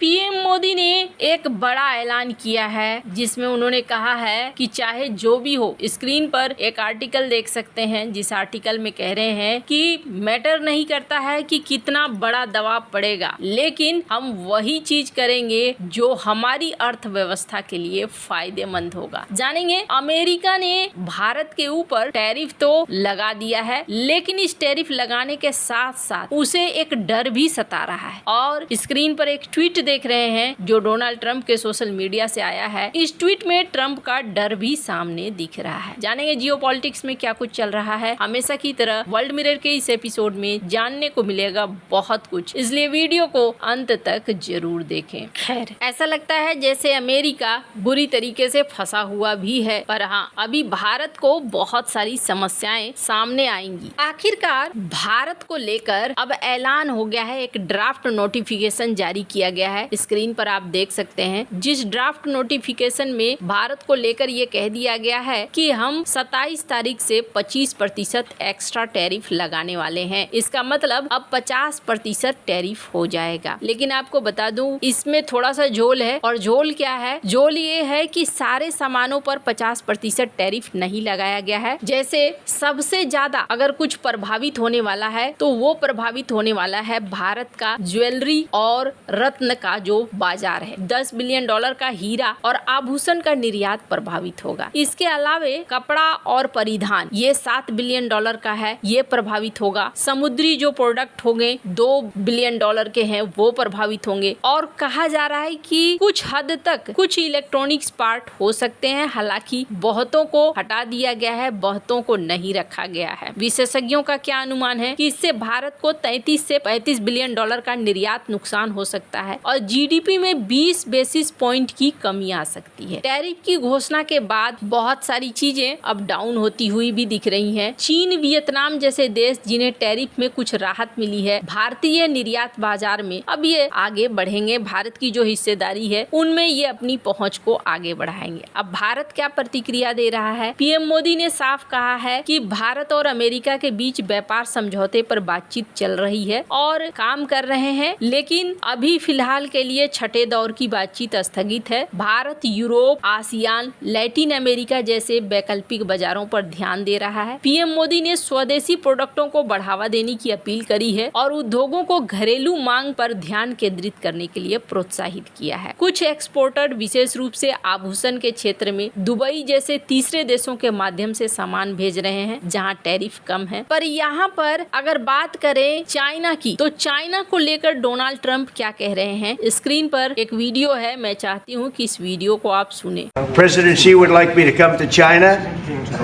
PM Modi ने एक बड़ा ऐलान किया है जिसमें उन्होंने कहा है कि चाहे जो भी हो, स्क्रीन पर एक आर्टिकल देख सकते हैं जिस आर्टिकल में कह रहे हैं कि मैटर नहीं करता है कि कितना बड़ा दबाव पड़ेगा, लेकिन हम वही चीज करेंगे जो हमारी अर्थव्यवस्था के लिए फायदेमंद होगा। जानेंगे, अमेरिका ने भारत के ऊपर टैरिफ तो लगा दिया है, लेकिन इस टैरिफ लगाने के साथ साथ उसे एक डर भी सता रहा है। और स्क्रीन पर एक ट्वीट देख रहे हैं जो डोनाल्ड ट्रंप के सोशल मीडिया से आया है। इस ट्वीट में ट्रंप का डर भी सामने दिख रहा है। जानेंगे जियोपॉलिटिक्स में क्या कुछ चल रहा है। हमेशा की तरह वर्ल्ड मिरर के इस एपिसोड में जानने को मिलेगा बहुत कुछ, इसलिए वीडियो को अंत तक जरूर देखें। खैर, ऐसा लगता है जैसे अमेरिका बुरी तरीके से फंसा हुआ भी है, पर हाँ, अभी भारत को बहुत सारी समस्याएं सामने आएंगी। आखिरकार भारत को लेकर अब ऐलान हो गया है, एक ड्राफ्ट नोटिफिकेशन जारी किया गया है। स्क्रीन पर आप देख सकते हैं, जिस ड्राफ्ट नोटिफिकेशन में भारत को लेकर ये कह दिया गया है कि हम 27 तारीख से 25% एक्स्ट्रा टैरिफ लगाने वाले हैं। इसका मतलब अब 50% टैरिफ हो जाएगा। लेकिन आपको बता दूं, इसमें थोड़ा सा झोल है। और झोल क्या है? झोल ये है कि सारे सामानों पर 50% टैरिफ नहीं लगाया गया है। जैसे सबसे ज्यादा अगर कुछ प्रभावित होने वाला है तो वो प्रभावित होने वाला है भारत का ज्वेलरी और रत्न का जो बाजार है। $10 बिलियन का हीरा और आभूषण का निर्यात प्रभावित होगा। इसके अलावे कपड़ा और परिधान ये $7 बिलियन का है, ये प्रभावित होगा। समुद्री जो प्रोडक्ट होंगे $2 बिलियन के हैं, वो प्रभावित होंगे। और कहा जा रहा है कि कुछ हद तक कुछ इलेक्ट्रॉनिक्स पार्ट हो सकते हैं, हालांकि बहुतों को हटा दिया गया है, बहुतों को नहीं रखा गया है। विशेषज्ञों का क्या अनुमान है कि इससे भारत को 33 से 35 बिलियन डॉलर का निर्यात नुकसान हो सकता है और जीडीपी में 20 बेसिस पॉइंट की कमी आ सकती है। टैरिफ की घोषणा के बाद बहुत सारी चीजें अब डाउन होती हुई भी दिख रही हैं। चीन, वियतनाम जैसे देश जिन्हें टैरिफ में कुछ राहत मिली है, भारतीय निर्यात बाजार में अब ये आगे बढ़ेंगे। भारत की जो हिस्सेदारी है उनमें ये अपनी पहुंच को आगे बढ़ाएंगे। अब भारत क्या प्रतिक्रिया दे रहा है? पीएम मोदी ने साफ कहा है कि भारत और अमेरिका के बीच व्यापार समझौते पर बातचीत चल रही है और काम कर रहे हैं, लेकिन अभी फिलहाल के लिए छठे दौर की बातचीत स्थगित है। Bharat Europe, ASEAN, Latin America जैसे वैकल्पिक बाजारों पर ध्यान दे रहा है। पीएम मोदी ने स्वदेशी प्रोडक्टों को बढ़ावा देने की अपील करी है और उद्योगों को घरेलू मांग पर ध्यान केंद्रित करने के लिए प्रोत्साहित किया है। कुछ एक्सपोर्टर विशेष रूप से आभूषण के क्षेत्र में दुबई जैसे तीसरे देशों के माध्यम से सामान भेज रहे हैं जहां टैरिफ कम है। पर यहाँ पर अगर बात करें चाइना की, तो चाइना को लेकर डोनाल्ड ट्रंप क्या कह रहे हैं? स्क्रीन पर एक वीडियो है, मैं चाहती हूँ कि इस वीडियो को आप सुने। President Xi would like me to come to China.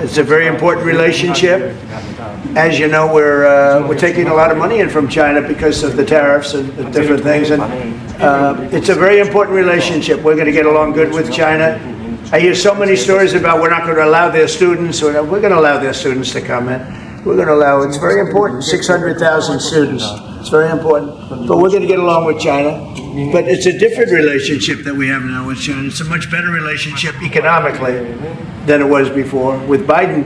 It's a very important relationship. As you know, we're taking a lot of money in from China because of the tariffs and the different things, and it's a very important relationship. We're going to get along good with China. I hear so many stories about we're not going to allow their students. We're going to allow their students to come in. We're going to allow. It's very important. 600,000 students. It's very important. But we're going to get along with China. But it's a different relationship that we have now with China. It's a much better relationship economically than it was before. With Biden,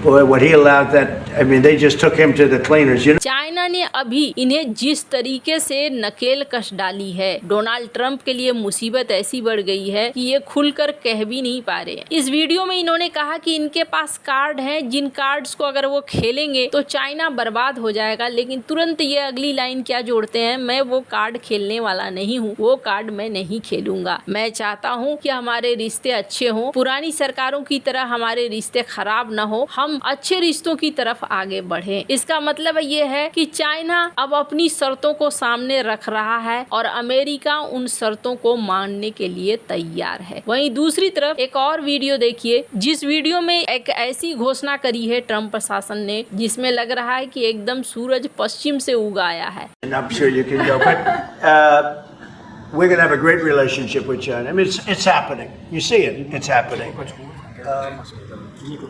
boy, what he allowed that, I mean, they just took him to the cleaners, you know? China ने अभी इन्हें जिस तरीके से नकेल कस डाली है, Donald Trump के लिए मुसीबत ऐसी बढ़ गई है कि ये खुलकर कह भी नहीं पा रहे। इस वीडियो में इन्होंने कहा कि इनके पास कार्ड हैं, जिन कार्ड्स को अगर वो खेलेंगे तो चाइना बर्बाद हो जाएगा, लेकिन तुरंत ये अगली लाइन क्या जोड़ते हैं? मैं वो कार्ड खेलने वाला नहीं हूँ, वो कार्ड मैं नहीं खेलूंगा। मैं चाहता हूँ कि हमारे रिश्ते अच्छे हों, पुरानी सरकारों की तरह हमारे रिश्ते खराब न हो, हम अच्छे रिश्तों की तरफ आगे बढ़े। इसका मतलब ये है कि चाइना अब अपनी शर्तों को सामने रख रहा है और अमेरिका उन शर्तों को मानने के लिए तैयार है। वहीं दूसरी तरफ एक और वीडियो देखिए, जिस वीडियो में एक ऐसी घोषणा करी है ट्रंप प्रशासन ने जिसमें लग रहा है कि एकदम सूरज पश्चिम से उग आया है। We're going to have a great relationship with China. I mean, it's happening. You see it. It's happening.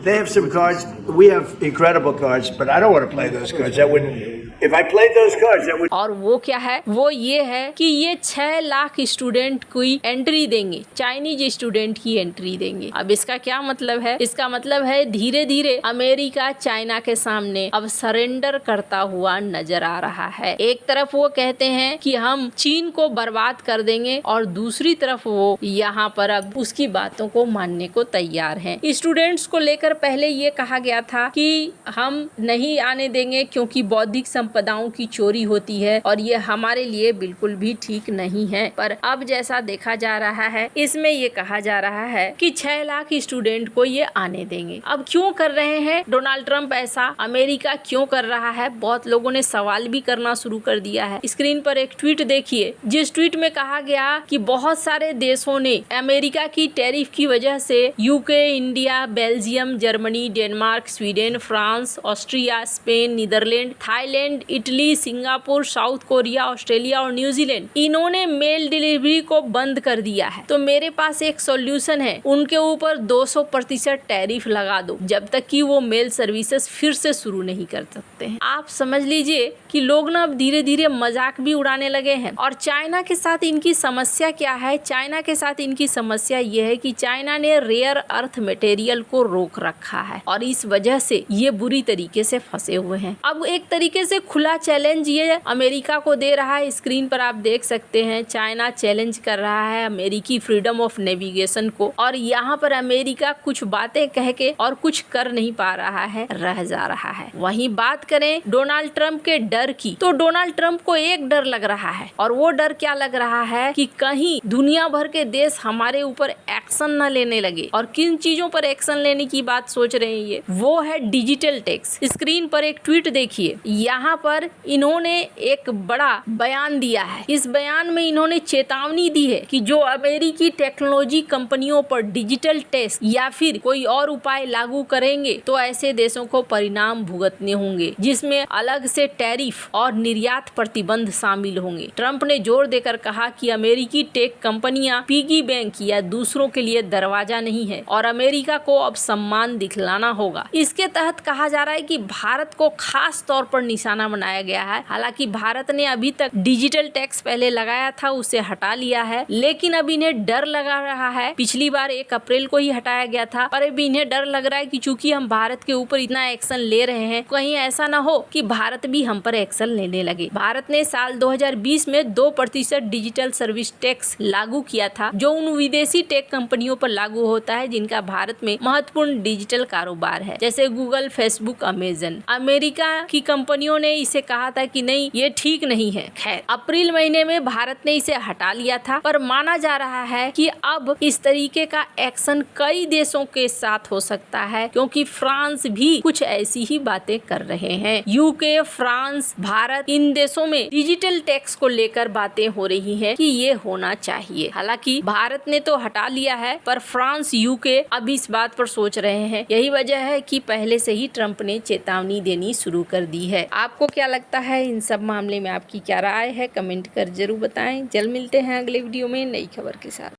They have some cards. We have incredible cards, but I don't want to play those cards. That wouldn't. If I played those cards, that would. और वो क्या है, वो ये है कि ये 6 lakh student की एंट्री देंगे, चाइनीज स्टूडेंट की एंट्री देंगे। अब इसका क्या मतलब है? इसका मतलब है धीरे धीरे अमेरिका चाइना के सामने अब सरेंडर करता हुआ नजर आ रहा है। एक तरफ वो कहते हैं कि हम चीन को बर्बाद कर देंगे और दूसरी तरफ वो यहाँ पर अब उसकी बातों को मानने को तैयार हैं। स्टूडेंट्स को लेकर पहले ये कहा गया था कि हम नहीं आने देंगे क्योंकि बौद्धिक संपदाओं की चोरी होती है और ये हमारे लिए बिल्कुल भी ठीक नहीं है। पर अब जैसा देखा जा रहा है, इसमें ये कहा जा रहा है कि 6 लाख स्टूडेंट को ये आने देंगे। अब क्यों कर रहे हैं डोनाल्ड ट्रंप ऐसा? अमेरिका क्यों कर रहा है? बहुत लोगों ने सवाल भी करना शुरू कर दिया है। स्क्रीन पर एक ट्वीट देखिए, जिस ट्वीट में कहा गया कि बहुत सारे देशों ने अमेरिका की टैरिफ की वजह से UK, India, Belgium, Germany, Denmark, Sweden, France, Austria, Spain, Netherland, Thailand, Italy, Singapore, South Korea, Australia और न्यूजीलैंड, इन्होंने मेल डिलीवरी को बंद कर दिया है। तो मेरे पास एक सॉल्यूशन है, उनके ऊपर 200% टैरिफ लगा दो जब तक कि वो मेल सर्विसेज फिर से शुरू नहीं कर सकते हैं। आप समझ लीजिए कि लोग ना अब धीरे धीरे मजाक भी उड़ाने लगे हैं। और चाइना के साथ इनकी समस्या क्या है? चाइना के साथ इनकी समस्या ये है कि चाइना ने रेयर अर्थ मटेरियल को रोक रखा है और इस वजह से ये बुरी तरीके से फंसे हुए हैं। अब एक तरीके से खुला चैलेंज ये अमेरिका को दे रहा है। स्क्रीन पर आप देख सकते हैं, चाइना चैलेंज कर रहा है अमेरिकी फ्रीडम ऑफ नेविगेशन को और यहाँ पर अमेरिका कुछ बातें कह के और कुछ कर नहीं पा रहा है, रह जा रहा है। वहीं बात करें डोनाल्ड ट्रंप के डर की, तो डोनाल्ड ट्रंप को एक डर लग रहा है और वो डर क्या लग रहा है कि कहीं दुनिया भर के देश हमारे ऊपर एक्शन न लेने लगे। और किन चीजों पर एक्शन लेने की बात सोच रहे हैं ये, वो है डिजिटल टैक्स। स्क्रीन पर एक ट्वीट देखिए, यहाँ पर इन्होंने एक बड़ा बयान दिया है। इस बयान में इन्होंने चेतावनी दी है कि जो अमेरिकी टेक्नोलॉजी कंपनियों पर डिजिटल टैक्स या फिर कोई और उपाय लागू करेंगे तो ऐसे देशों को परिणाम भुगतने होंगे, जिसमें अलग से टैरिफ और निर्यात प्रतिबंध शामिल होंगे। ट्रंप ने जोर देकर कहा कि अमेरिकी टेक कंपनियां पिगी बैंक या दूसरों के लिए दरवाजा नहीं है और अमेरिका को अब सम्मान दिखलाना होगा। इसके तहत कहा जा रहा है कि भारत को खास तौर पर निशाना बनाया गया है। हालांकि भारत ने अभी तक डिजिटल टैक्स पहले लगाया था, उसे हटा लिया है, लेकिन अब इन्हें डर लगा रहा है। पिछली बार 1 अप्रैल को ही हटाया गया था, पर अब इन्हें डर लग रहा है कि चूंकि हम भारत के ऊपर इतना एक्शन ले रहे हैं, कहीं ऐसा ना हो कि भारत भी हम पर एक्शन लेने लगे। भारत ने साल 2020 में 2% डिजिटल सर्विस टैक्स लागू किया था, जो उन विदेशी टेक कंपनियों पर लागू होता है जिनका भारत में महत्वपूर्ण डिजिटल कारोबार है, जैसे गूगल, फेसबुक, अमेजन। अमेरिका की कंपनियों ने इसे कहा था कि नहीं, ये ठीक नहीं है। खैर, अप्रैल महीने में भारत ने इसे हटा लिया था, पर माना जा रहा है कि अब इस तरीके का एक्शन कई देशों के साथ हो सकता है, क्योंकि फ्रांस भी कुछ ऐसी ही बातें कर रहे हैं। यूके, फ्रांस, भारत, इन देशों में डिजिटल टैक्स को लेकर बातें हो रही हैं कि ये होना चाहिए। हालांकि भारत ने तो हटा लिया है, पर फ्रांस, यूके अब इस बात पर सोच रहे हैं। यही वजह है कि पहले से ही ट्रंप ने चेतावनी देनी शुरू कर दी है। आपको क्या लगता है इन सब मामले में? आपकी क्या राय है? कमेंट कर जरूर बताएं। जल्द मिलते हैं अगले वीडियो में नई खबर के साथ।